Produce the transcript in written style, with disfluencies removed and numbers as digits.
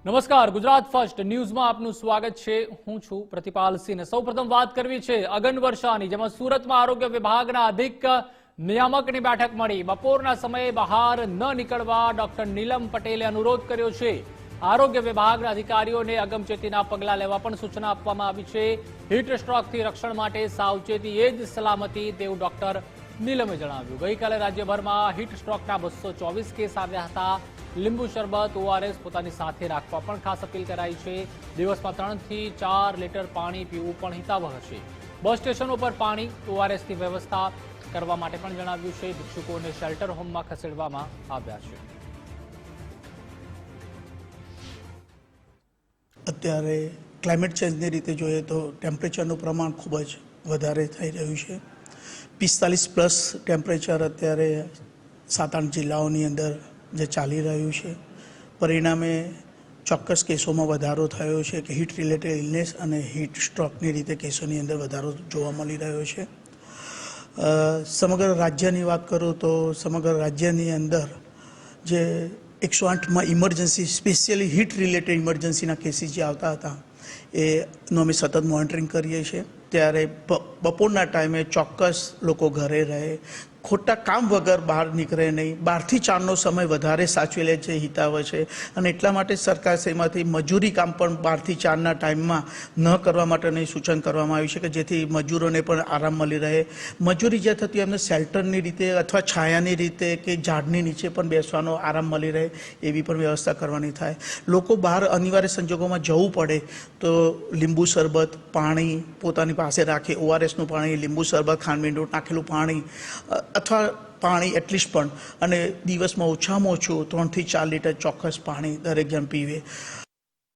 નમસ્કાર, ગુજરાત ફર્સ્ટ ન્યૂઝમાં આપનું સ્વાગત છે। હું છું પ્રતિપાલ સિંહ। સૌપ્રથમ વાત કરવી છે અગન વર્ષાની, જેમાં સુરતમાં આરોગ્ય વિભાગના અધિક નિયામકની બેઠક મળી। બપોરના સમયે બહાર ન નીકળવા ડોક્ટર નીલમ પટેલે અનુરોધ કર્યો છે। આરોગ્ય વિભાગના અધિકારીઓને અગમચેતીના પગલાં લેવા પણ સૂચના આપવામાં આવી છે। હીટ સ્ટ્રોકથી રક્ષણ માટે સાવચેતી એ જ સલામતી, તેવું ડોક્ટર નીલમે જણાવ્યું। ગઈકાલે રાજ્યભરમાં હીટ સ્ટ્રોકના 224 કેસ આવ્યા હતા। લીંબુ શરબત, ઓઆરએસ પોતાની સાથે રાખવા પણ ખાસ અપીલ કરાઈ છે। દિવસમાં 3 થી 4 લીટર પાણી પીવું પણ હિતાવહ છે। બસ સ્ટેશનો પર પાણી, ઓઆરએસની વ્યવસ્થા કરવા માટે પણ જણાવ્યું છે। ભિક્ષુકોને શેલ્ટર હોમમાં ખસેડવામાં આવ્યા છે। અત્યારે ક્લાઇમેટ ચેન્જની રીતે જોઈએ તો ટેમ્પરેચરનું પ્રમાણ ખૂબ જ વધારે થઈ રહ્યું છે। 45+ ટેમ્પરેચર અત્યારે 7-8 જિલ્લાઓની અંદર જે ચાલી રહ્યું છે। પરિણામે ચોક્કસ કેસોમાં વધારો થયો છે કે હીટ રિલેટેડ ઇલનેસ અને હીટ સ્ટ્રોકની રીતે કેસોની અંદર વધારો જોવા મળી રહ્યો છે। સમગ્ર રાજ્યની વાત કરું તો સમગ્ર રાજ્યની અંદર જે 108માં ઇમરજન્સી, સ્પેશિયલી હીટ રિલેટેડ ઇમરજન્સીના કેસીસ જે આવતા હતા એનું અમે સતત મોનિટરિંગ કરીએ છીએ। ત્યારે બપોરના ટાઈમે ચોક્કસ લોકો ઘરે રહે, ખોટા કામ વગર બહાર નીકળે નહીં, 12 થી 4નો સમય વધારે સાચવી લે છે, હિતાવહ છે। અને એટલા માટે સરકારશ્રીમાંથી મજૂરી કામ પણ 12 થી 4ના ટાઈમમાં ન કરવા માટેનું સૂચન કરવામાં આવ્યું છે કે જેથી મજૂરોને પણ આરામ મળી રહે। મજૂરી જે થતી એમને શેલ્ટરની રીતે અથવા છાયાની રીતે કે ઝાડની નીચે પણ બેસવાનો આરામ મળી રહે, એવી પણ વ્યવસ્થા કરવાની થાય। લોકો બહાર અનિવાર્ય સંજોગોમાં જવું પડે તો લીંબુ શરબત, પાણી પોતાની પાસે રાખે, ઓઆરએસનું પાણી, લીંબુ શરબત, ખાંડમીંડું નાખેલું પાણી અથવા પાણી એટલીસ્ટ પણ, અને દિવસમાં ઓછામાં ઓછું 3 થી 4 લીટર ચોક્કસ પાણી દરેક જણ પીવે।